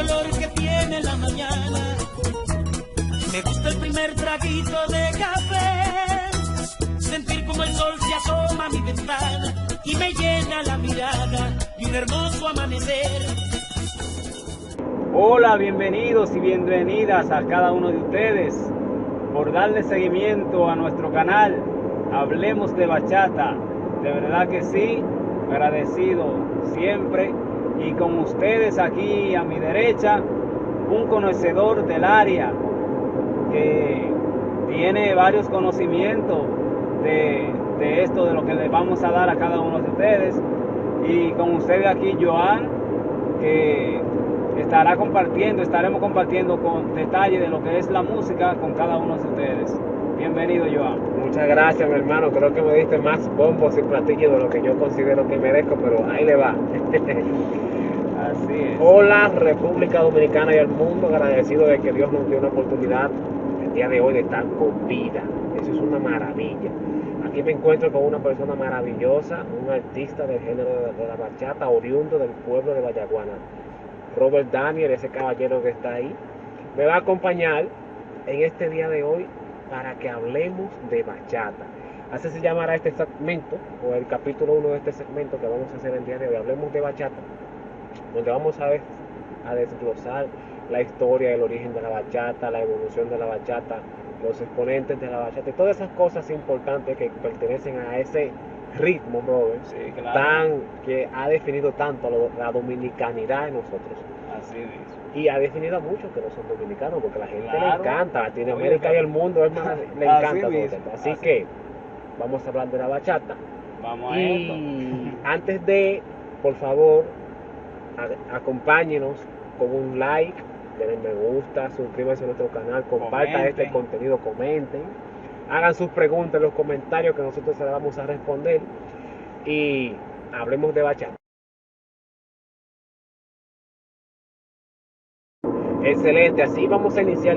color que tiene la mañana. Me gusta el primer traguito de café, sentir como el sol se asoma a mi ventana y me llena la mirada de un hermoso amanecer. Hola, bienvenidos y bienvenidas a cada uno de ustedes por darle seguimiento a nuestro canal Hablemos de Bachata. De verdad que sí, agradecido siempre, y con ustedes aquí a mi derecha un conocedor del área que tiene varios conocimientos de esto, de lo que les vamos a dar a cada uno de ustedes, y con ustedes aquí Joan, que estaremos compartiendo con detalle de lo que es la música con cada uno de ustedes. Bienvenido, Joan. Muchas gracias, mi hermano. Creo que me diste más bombos y platillos de lo que yo considero que merezco, pero ahí le va. Así es. Hola, República Dominicana y el mundo, agradecido de que Dios nos dio una oportunidad el día de hoy de estar con vida. Eso es una maravilla. Aquí me encuentro con una persona maravillosa, un artista del género de la bachata, oriundo del pueblo de Vallaguana. Robert Daniel, ese caballero que está ahí, me va a acompañar en este día de hoy para que hablemos de bachata. Así se llamará este segmento, o el capítulo 1 de este segmento que vamos a hacer el día de hoy. Hablemos de bachata, donde vamos a desglosar la historia, el origen de la bachata, la evolución de la bachata, los exponentes de la bachata y todas esas cosas importantes que pertenecen a ese ritmo, brother, sí, claro, que ha definido tanto la dominicanidad en nosotros. Así es. Y ha definido a muchos que no son dominicanos, porque la gente claro, le encanta, Latinoamérica y el mundo, hermano, le encanta todo esto. Así que vamos a hablar de la bachata. Vamos a y antes de, por favor, acompáñenos con un like, denle me gusta, suscríbanse a nuestro canal, compartan este contenido, comenten, hagan sus preguntas en los comentarios que nosotros se las vamos a responder y hablemos de bachata. Excelente, así vamos a iniciar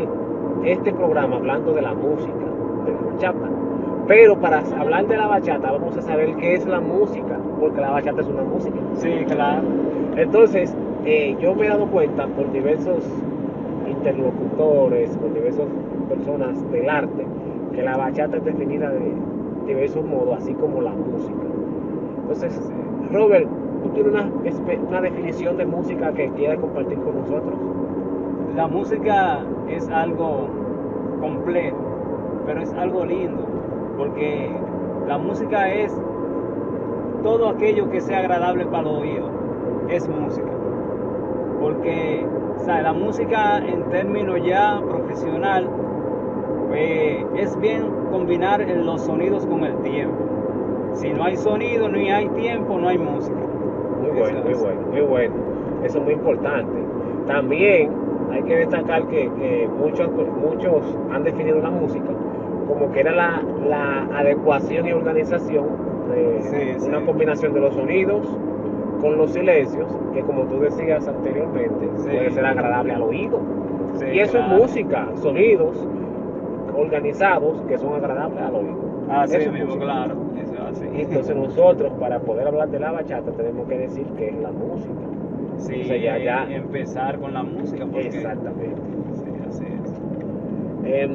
este programa hablando de la música, de la bachata. Pero para hablar de la bachata vamos a saber qué es la música, porque la bachata es una música. Sí, claro. Entonces, yo me he dado cuenta por diversos interlocutores, por diversas personas del arte, que la bachata es definida de diversos modos, así como la música. Entonces, Robert, ¿tú tienes una definición de música que quieras compartir con nosotros? La música es algo complejo, pero es algo lindo, porque la música es todo aquello que sea agradable para el oído, es música. Porque, o sea, la música en términos ya profesional, es bien combinar los sonidos con el tiempo. Si no hay sonido, ni hay tiempo, no hay música. Muy bueno. Eso es muy importante. También hay que destacar que muchos han definido la música como que era la adecuación y organización de una combinación de los sonidos con los silencios, que como tú decías anteriormente, puede ser agradable al oído. Y eso es música, sonidos organizados que son agradables al oído. Así eso mismo, claro. Eso es así. Y entonces nosotros, para poder hablar de la bachata, tenemos que decir qué es la música. Sí, o sea, ya empezar con la música. Porque... Exactamente. Sí, así es.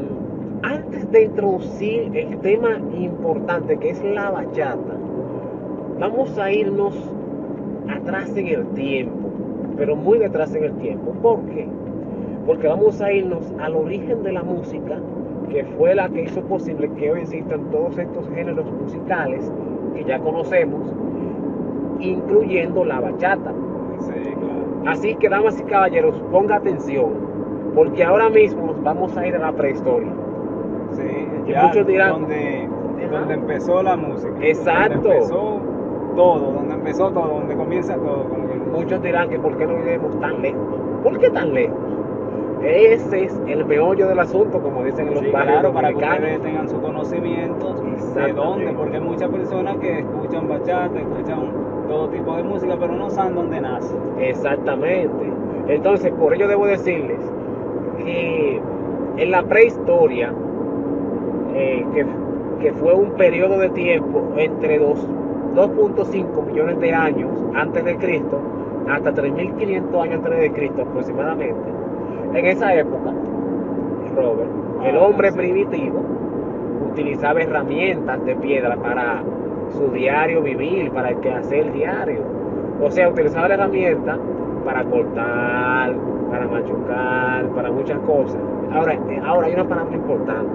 Antes de introducir el tema importante que es la bachata, vamos a irnos atrás en el tiempo, pero muy detrás en el tiempo. ¿Por qué? Porque vamos a irnos al origen de la música, que fue la que hizo posible que hoy existan todos estos géneros musicales que ya conocemos, incluyendo la bachata. Sí, claro. Así que, damas y caballeros, ponga atención, porque ahora mismo nos vamos a ir a la prehistoria. Sí, y ya muchos dirán, donde empezó la música. Exacto. Donde empezó todo, donde comienza todo. Muchos dirán que por qué no vivimos tan lejos. ¿Por qué tan lejos? Ese es el meollo del asunto, como dicen en los barrios claro, para que dominicanos. ustedes tengan su conocimiento de dónde, porque hay muchas personas que escuchan bachata, escuchan todo tipo de música, pero no saben dónde nace. Exactamente. Entonces, por ello debo decirles que en la prehistoria, que fue un periodo de tiempo entre 2.5 millones de años antes de Cristo hasta 3.500 años antes de Cristo aproximadamente, en esa época, Robert, el hombre primitivo utilizaba herramientas de piedra para su diario vivir, para el quehacer diario. O sea, utilizaba la herramienta para cortar, para machucar, para muchas cosas. Ahora hay una palabra importante,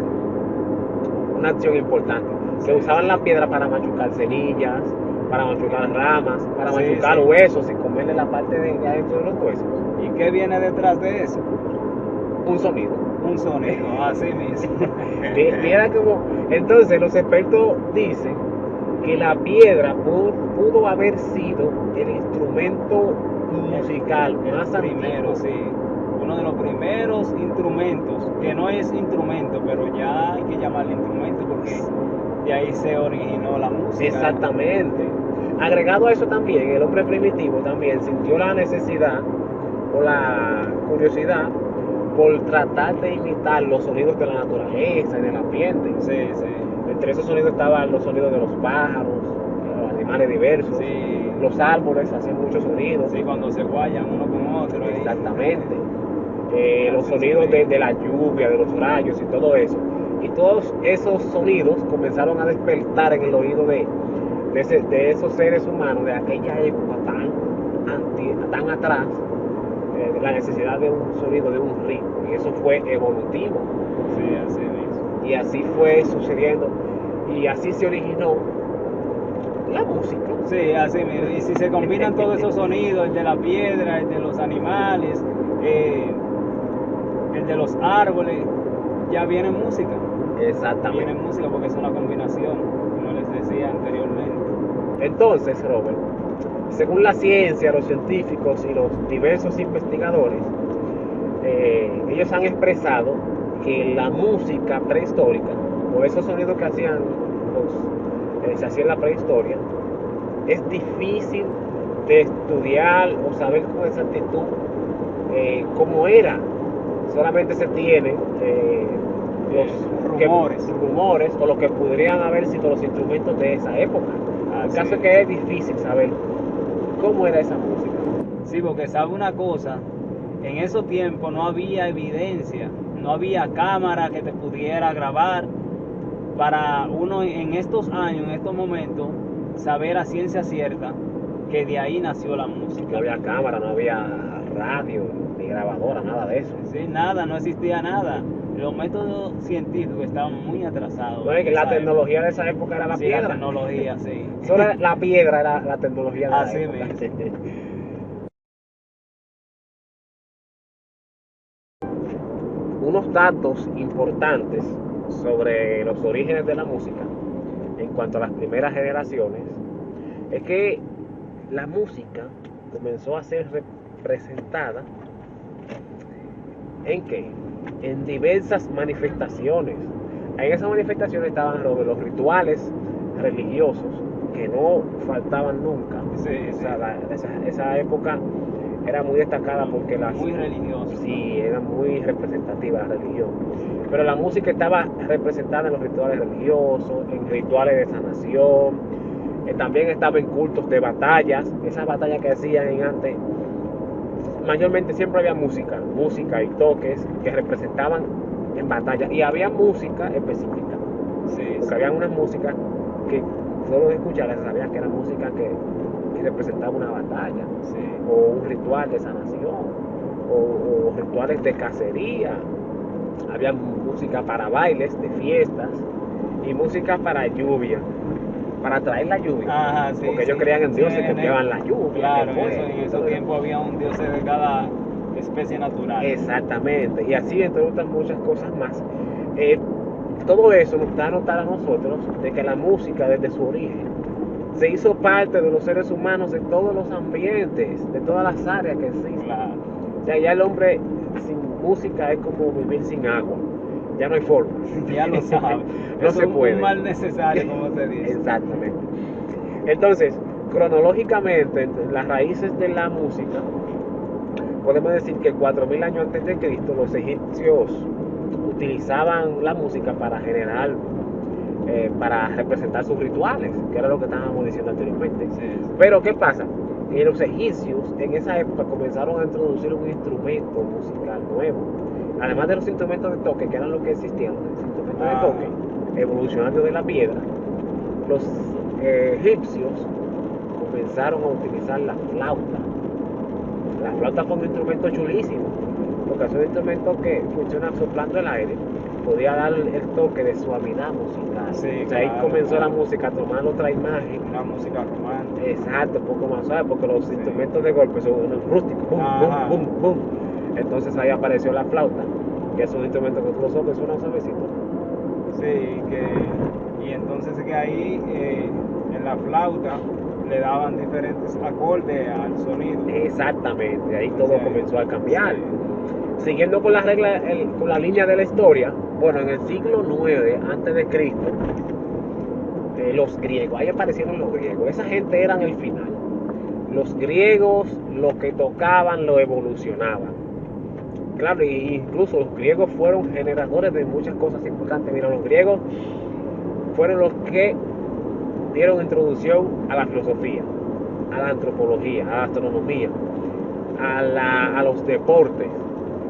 una acción importante. Se usaban la piedra para machucar semillas, para machucar ramas, para machucar huesos y comerle la parte de adentro de los huesos. ¿Y qué viene detrás de eso? Un sonido. Un sonido, así mismo. Mira como, entonces los expertos dicen que la piedra pudo haber sido el instrumento musical más primero, antiguo. sí. Uno de los primeros instrumentos, que no es instrumento, pero ya hay que llamarle instrumento porque de ahí se originó la música. Exactamente. Agregado a eso también, el hombre primitivo también sintió la necesidad o la curiosidad por tratar de imitar los sonidos de la naturaleza y del ambiente. Sí, sí. Entre esos sonidos estaban los sonidos de los pájaros, los animales diversos, Sí. los árboles hacen muchos sonidos. Sí, cuando se guayan uno con otro. ahí. Exactamente. Los sonidos de la lluvia, de los rayos y todo eso. Y todos esos sonidos comenzaron a despertar en el oído de esos seres humanos de aquella época tan atrás, la necesidad de un sonido, de un ritmo. Y eso fue evolutivo. Sí, así mismo. Y así fue sucediendo. Y así se originó la música. Sí, así mismo. Y si se combinan todos esos sonidos, el de la piedra, el de los animales, el de los árboles, ya viene música. Exactamente. Viene música porque es una combinación, como les decía anteriormente. Entonces, Robert, según la ciencia, los científicos y los diversos investigadores, ellos han expresado que la música prehistórica, o esos sonidos que hacían se hacía en la prehistoria, es difícil de estudiar o saber con exactitud cómo era. Solamente se tienen los rumores o lo que podrían haber sido los instrumentos de esa época. El caso es que es difícil saber cómo era esa música. Sí, porque sabe una cosa, en esos tiempos no había evidencia, no había cámara que te pudiera grabar para uno en estos años, en estos momentos, saber a ciencia cierta que de ahí nació la música. No había cámara, no había radio, ni grabadora, nada de eso. Sí, nada, no existía nada. Los métodos científicos estaban muy atrasados. No, es que la tecnología de esa época era la piedra. La tecnología, sí. Solo la piedra era la tecnología de la Así época. mismo. Unos datos importantes sobre los orígenes de la música en cuanto a las primeras generaciones es que la música comenzó a ser representada ¿en qué? En diversas manifestaciones. En esas manifestaciones estaban los rituales religiosos que no faltaban nunca. Sí, o sea, esa época era muy destacada porque muy religiosa. Sí, era muy representativa la religión. Pero la música estaba representada en los rituales religiosos, en rituales de sanación, también estaba en cultos de batallas, esas batallas que hacían antes. Mayormente siempre había música y toques que representaban en batalla, y había música específica, porque había unas músicas que solo de escucharlas sabías que era música que representaba una batalla, o un ritual de sanación, o rituales de cacería. Había música para bailes de fiestas y música para lluvia, para traer la lluvia. Ajá, porque ellos creían en dioses que enviaban la lluvia. Claro, en esos tiempos había un dios de cada especie natural. Exactamente, y así entre otras muchas cosas más. Todo eso nos da a notar a nosotros de que la música desde su origen se hizo parte de los seres humanos en todos los ambientes, de todas las áreas que existen. Claro. O sea, ya el hombre sin música es como vivir sin agua. Ya no hay forma. Ya lo sabe. No se puede. Es un mal necesario, como se dice. Exactamente. Entonces, cronológicamente, las raíces de la música, podemos decir que 4.000 años antes de Cristo, los egipcios utilizaban la música para generar, para representar sus rituales, que era lo que estábamos diciendo anteriormente. Sí. Pero, ¿qué pasa? que los egipcios en esa época comenzaron a introducir un instrumento musical nuevo. Además de los instrumentos de toque, que eran los que existían, los instrumentos de toque, evolucionando de la piedra, los egipcios comenzaron a utilizar la flauta. La flauta fue un instrumento chulísimo, porque es un instrumento que funciona soplando el aire, podía dar el toque de suavidad musical. Sí, o sea, ahí claro, comenzó claro. la música a tomar otra imagen. Una música romántica. Exacto, un poco más suave, porque los Sí. instrumentos de golpe son rústicos, boom, Ajá. boom, boom, boom. Entonces ahí apareció la flauta, que es un instrumento que tú lo soplas, suena suavecito. Sí, y entonces que ahí en la flauta le daban diferentes acordes al sonido. Exactamente, ahí todo Sí. comenzó a cambiar. Sí. Siguiendo con la regla, con la línea de la historia, bueno, en el siglo IX antes de Cristo, los griegos, ahí aparecieron los griegos, esa gente eran el final. Los griegos lo que tocaban lo evolucionaban. Claro, y incluso los griegos fueron generadores de muchas cosas importantes. Mira, los griegos fueron los que dieron introducción a la filosofía, a la antropología, a la astronomía, a los deportes.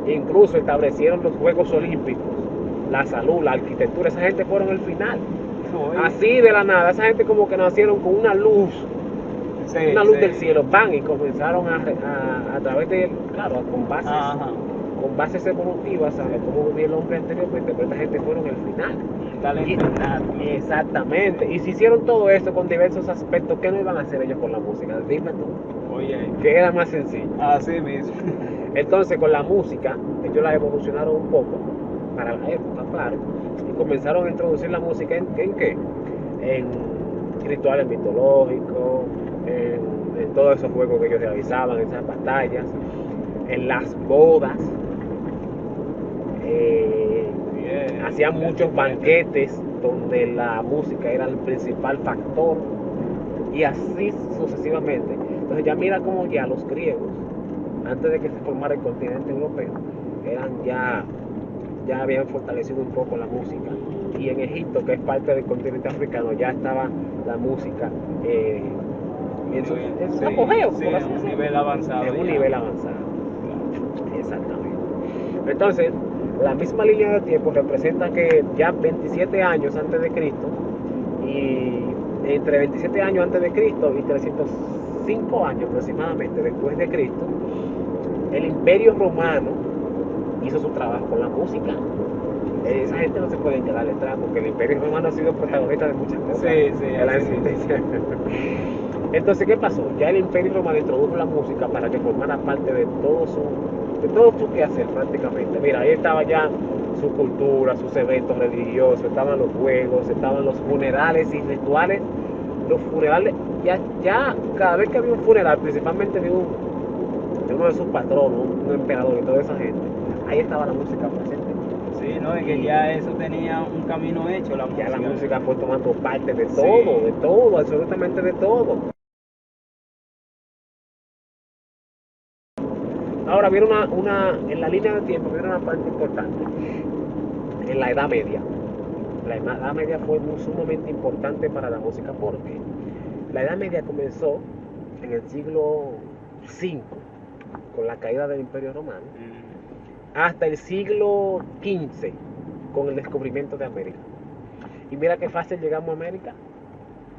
Incluso establecieron los Juegos Olímpicos, la salud, la arquitectura. Esa gente fueron el final. Oye, Así de la nada, esa gente como que nacieron con una luz sí, sí. del cielo, van y comenzaron a través de, claro, Ajá. con bases evolutivas, a ver cómo vivía el hombre anteriormente, pero esta gente fueron el final. Un talento innato. Exactamente, y si hicieron todo esto con diversos aspectos, ¿qué no iban a hacer ellos con la música? Dime tú, Oye, que era más sencillo. así mismo. Entonces con la música, ellos la evolucionaron un poco, para la época, claro, y comenzaron a introducir la música ¿en qué? En rituales mitológicos, en todos esos juegos que ellos realizaban, en esas batallas, en las bodas, Bien. hacían muchos banquetes donde la música era el principal factor y así sucesivamente. Entonces ya mira cómo ya los griegos, antes de que se formara el continente europeo, ya habían fortalecido un poco la música. Y en Egipto, que es parte del continente africano, ya estaba la música en su Sí, apogeo, sí, por así en un decirlo. nivel avanzado. En un ya. nivel avanzado. Claro. Exactamente. Entonces, la misma línea de tiempo representa que ya 27 años antes de Cristo, y entre 27 años antes de Cristo y 305 años aproximadamente después de Cristo, el Imperio Romano hizo su trabajo con la música. Esa gente no se puede quedar detrás, porque el Imperio Romano ha sido protagonista de muchas cosas. Sí, sí, de la así existencia. Entonces, ¿qué pasó? Ya el Imperio Romano introdujo la música para que formara parte de todo su quehacer prácticamente. Mira, ahí estaba ya su cultura, sus eventos religiosos, estaban los juegos, estaban los funerales y rituales. Los funerales, ya cada vez que había un funeral, principalmente de uno de sus patronos, un emperador y toda esa gente, ahí estaba la música presente. Sí, no, es que ya eso tenía un camino hecho, la música. Ya la música fue tomando parte de Sí. todo, absolutamente de todo. Ahora viene en la línea de tiempo viene una parte importante, en la Edad Media. La Edad Media fue sumamente importante para la música porque la Edad Media comenzó en el siglo V, con la caída del Imperio Romano, hasta el siglo XV, con el descubrimiento de América. Y mira qué fácil llegamos a América.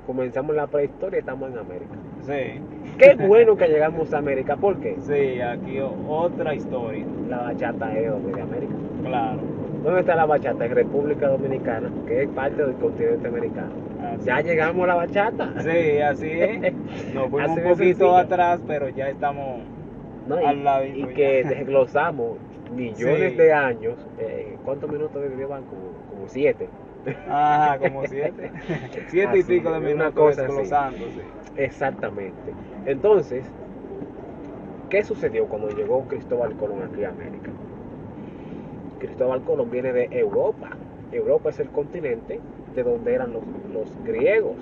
Comenzamos la prehistoria y estamos en América. Sí. Qué bueno que llegamos a América, ¿por qué? Sí, aquí otra historia. La bachata es de América. Claro. ¿Dónde está la bachata? En República Dominicana, que es parte del continente americano. Así Ya es. llegamos a la bachata. Sí, así es. Nos fuimos Así un de poquito sencillo. atrás, pero ya estamos ¿No? al Y ladito. que ya. desglosamos millones Sí. de años. ¿Cuántos minutos llevan? Como 7. Ajá, como 7. 7 y Así, pico de una minutos cosa así. desglosándose. Exactamente. Entonces, ¿qué sucedió cuando llegó Cristóbal Colón aquí a América? Cristóbal Colón viene de Europa. Europa es el continente de donde eran los griegos.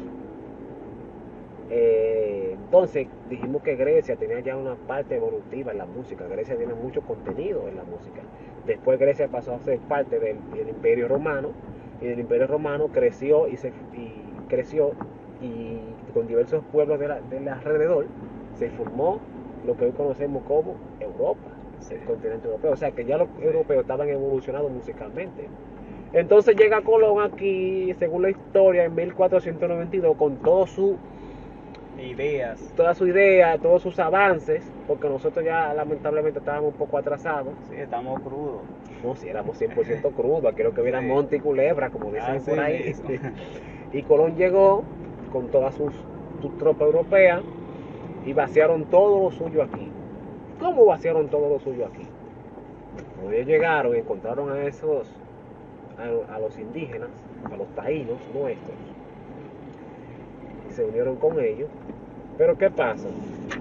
Entonces dijimos que Grecia tenía ya una parte evolutiva en la música. Grecia tiene mucho contenido en la música. Después Grecia pasó a ser parte del Imperio Romano, y el Imperio Romano creció y con diversos pueblos del alrededor, se formó lo que hoy conocemos como Europa, el continente europeo. O sea que ya los europeos estaban evolucionados musicalmente. Entonces llega Colón aquí, según la historia, en 1492 con todas sus ideas, todos sus avances, porque nosotros ya lamentablemente estábamos un poco atrasados. Sí, estamos crudos. No, si éramos 100% crudos, quiero que hubiera monte y culebra, como dicen por ahí. Y Colón llegó con todas sus tropas europeas y vaciaron todo lo suyo aquí. ¿Cómo vaciaron todo lo suyo aquí? Cuando ellos llegaron, encontraron a los indígenas, a los taínos nuestros, y se unieron con ellos. Pero ¿qué pasa?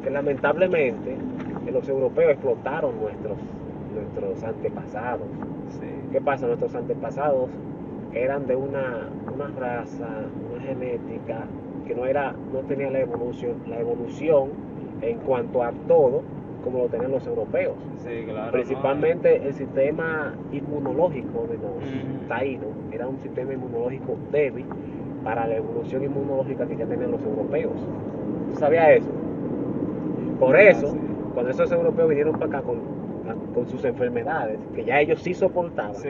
Que lamentablemente los europeos explotaron nuestros antepasados. Sí. ¿Qué pasa? Nuestros antepasados eran de una raza, una genética que no tenía la evolución en cuanto a todo como lo tenían los europeos. Sí, claro. Principalmente el sistema inmunológico de los taínos era un sistema inmunológico débil para la evolución inmunológica que ya tenían los europeos. ¿Tú sabías eso? Por eso, sí. Cuando esos europeos vinieron para acá con sus enfermedades, que ya ellos sí soportaban, Sí.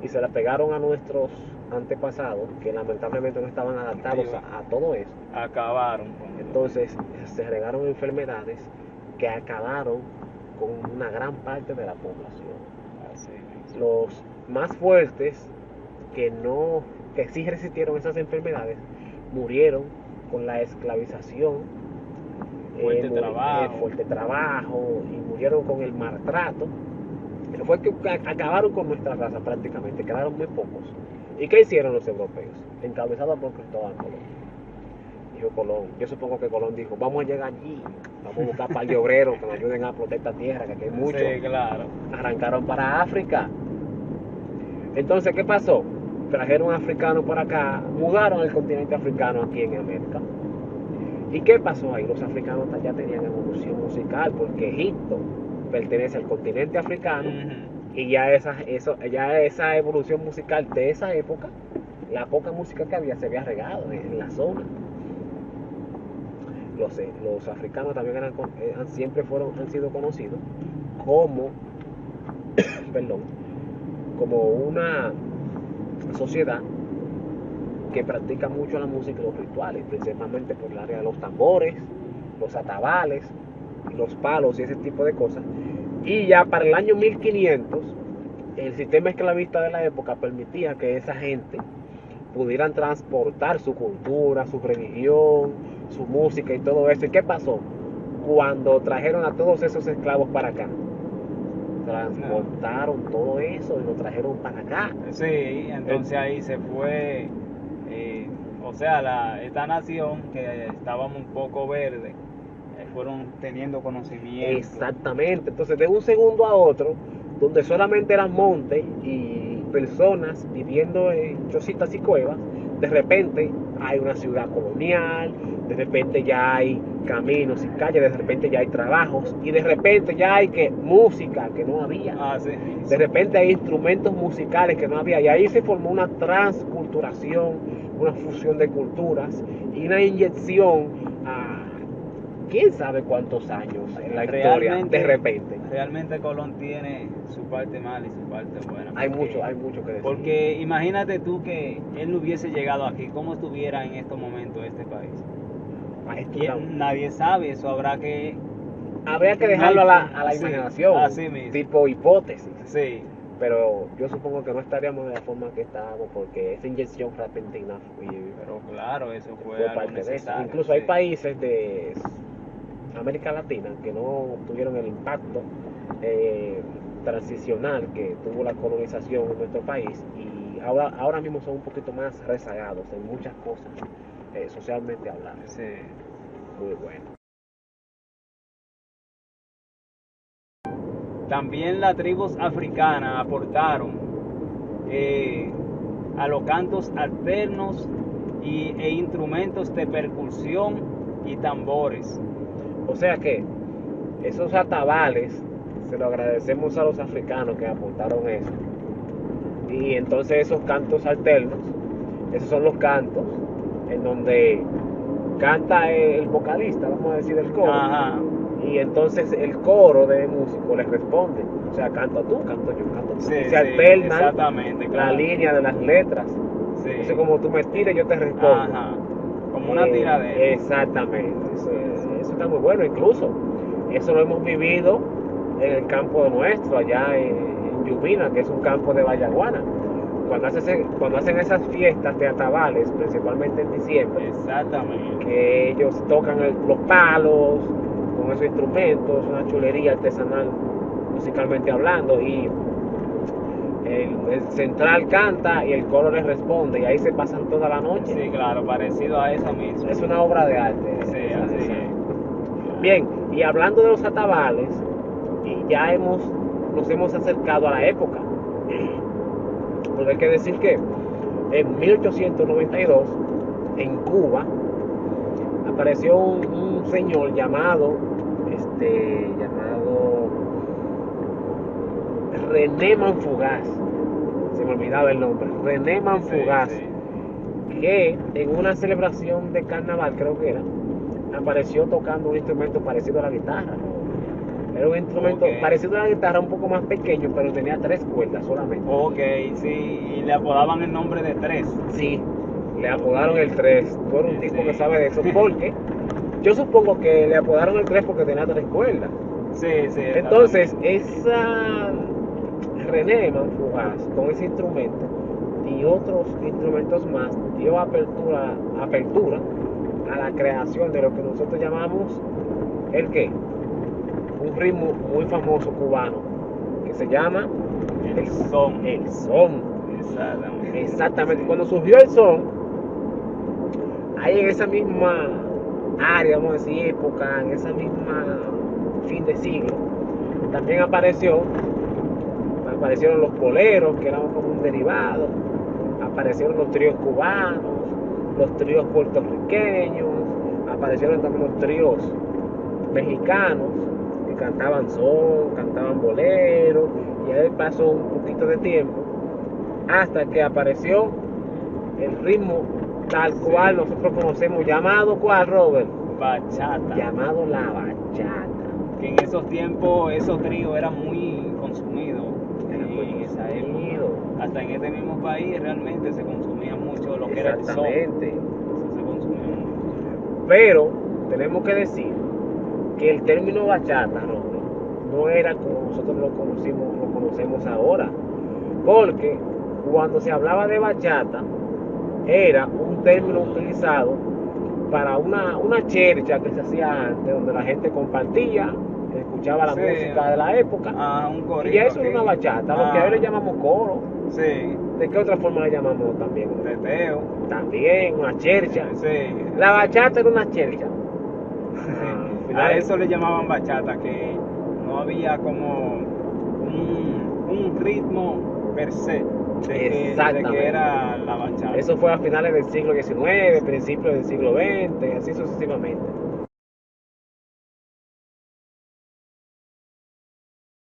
y se la pegaron a nuestros antepasados, que lamentablemente no estaban adaptados a todo eso. Acabaron. Entonces se regaron enfermedades que acabaron con una gran parte de la población. Así. Los más fuertes que sí resistieron esas enfermedades murieron con la esclavización, fuerte trabajo, y murieron con el maltrato. Fue que acabaron con nuestra raza prácticamente, quedaron muy pocos. ¿Y qué hicieron los europeos? Encabezados por Cristóbal Colón. Dijo Colón, yo supongo que Colón dijo, vamos a llegar allí, vamos a buscar par de obreros que nos ayuden a explotar esta tierra, que aquí hay mucho. Sí, claro. Arrancaron para África. Entonces, ¿qué pasó? Trajeron africanos por acá, mudaron el continente africano aquí en América. ¿Y qué pasó ahí? Los africanos ya tenían evolución musical, porque Egipto pertenece al continente africano, y ya esa evolución musical de esa época, la poca música que había se había regado en la zona. Los africanos también siempre han sido conocidos como como una sociedad que practica mucho la música y los rituales, principalmente por el área de los tambores, los atabales, los palos y ese tipo de cosas. Y ya para el año 1500, el sistema esclavista de la época permitía que esa gente pudieran transportar su cultura, su religión, su música y todo eso. ¿Y qué pasó? Cuando trajeron a todos esos esclavos para acá, transportaron todo eso y lo trajeron para acá. Sí, entonces ahí se fue, o sea, esta nación que estábamos un poco verde, fueron teniendo conocimiento. Exactamente, entonces de un segundo a otro, donde solamente eran montes y personas viviendo en chocitas y cuevas, de repente hay una ciudad colonial, de repente ya hay caminos y calles, de repente ya hay trabajos, y de repente ya hay música que no había. Sí. De repente hay instrumentos musicales que no había, y ahí se formó una transculturación, una fusión de culturas y una inyección a quién sabe cuántos años en la historia, de repente. Realmente Colón tiene su parte mala y su parte buena. Hay mucho que decir. Porque imagínate tú que él no hubiese llegado aquí, ¿cómo estuviera en estos momentos este país? Nadie sabe, eso habría que dejarlo a la imaginación, así mismo. Tipo hipótesis. Sí. Pero yo supongo que no estaríamos de la forma que estábamos, porque esa inyección repentina pero claro, eso fue algo parte necesario, de eso. Incluso hay países de América Latina que no tuvieron el impacto transicional que tuvo la colonización en nuestro país, y ahora mismo son un poquito más rezagados en muchas cosas, socialmente hablando. Sí. Muy bueno. También las tribus africanas aportaron a los cantos alternos e instrumentos de percusión y tambores. O sea que esos atabales se lo agradecemos a los africanos que aportaron eso. Y entonces esos cantos alternos, esos son los cantos en donde canta el vocalista, vamos a decir, del coro. Ajá. Y entonces el coro de músicos les responde. O sea, canta tú, canto yo, canto tú. Sí, Y se sí, alternan exactamente, la claro. línea de las letras. Sí. Entonces, como tú me tires, yo te respondo. Ajá. Como una tiradera. Exactamente. Eso está muy bueno. Incluso eso lo hemos vivido en el campo nuestro, allá en Yubina, que es un campo de Vallaguana. Cuando hacen esas fiestas teatrales, principalmente en diciembre, Exactamente. que ellos tocan los palos con esos instrumentos, una chulería artesanal musicalmente hablando, y el central canta y el coro les responde, y ahí se pasan toda la noche. Sí, claro, parecido a eso mismo. Es una obra de arte. Sí, así es. Bien, y hablando de los atabales, y ya nos hemos acercado a la época, porque hay que decir que en 1892 en Cuba apareció un señor llamado René Manfugaz, se me olvidaba el nombre, René Manfugaz, Sí, sí. que en una celebración de carnaval, creo que era, apareció tocando un instrumento parecido a la guitarra. Era un instrumento Ok. parecido a la guitarra, un poco más pequeño, pero tenía 3 cuerdas solamente. Ok, sí, y le apodaban el nombre de 3. Sí, le apodaron el 3. Tú eres un Sí, tipo sí. que sabe de eso, porque yo supongo que le apodaron el 3 porque tenía 3 cuerdas. Sí, sí. Entonces, esa René Manfugaz, con ese instrumento y otros instrumentos más, dio apertura a la creación de lo que nosotros llamamos ¿el qué? Un ritmo muy famoso cubano que se llama El son. el son. Exactamente. Exactamente. Sí. Cuando surgió el son, ahí en esa misma área, vamos a decir, época, en esa misma fin de siglo, también aparecieron los boleros, que eran como un derivado, aparecieron los tríos cubanos, los tríos puertorriqueños, aparecieron también los tríos mexicanos, que cantaban son, cantaban bolero, y ahí pasó un poquito de tiempo, hasta que apareció el ritmo tal cual nosotros conocemos, llamado ¿cuál, Robert? Bachata. Llamado la bachata. Que en esos tiempos esos tríos eran muy consumidos en esa época. Hasta en este mismo país realmente se consumía mucho lo que era el son. Exactamente. Eso se consumía mucho. Pero tenemos que decir que el término bachata, Robert, no era como nosotros lo conocemos ahora. Porque cuando se hablaba de bachata, era un término utilizado para una chercha que se hacía antes, donde la gente compartía, escuchaba la Sí. música de la época, Ah, un y corito. ya eso era aquí. una bachata, lo que Ah, hoy le llamamos coro. Sí, ¿De qué otra forma le llamamos también? teteo. También una chercha. Sí. La bachata era una chercha. A eso le llamaban bachata, que no había como un ritmo per se de que era la bachata. Eso fue a finales del siglo XIX, principios del siglo XX, así sucesivamente.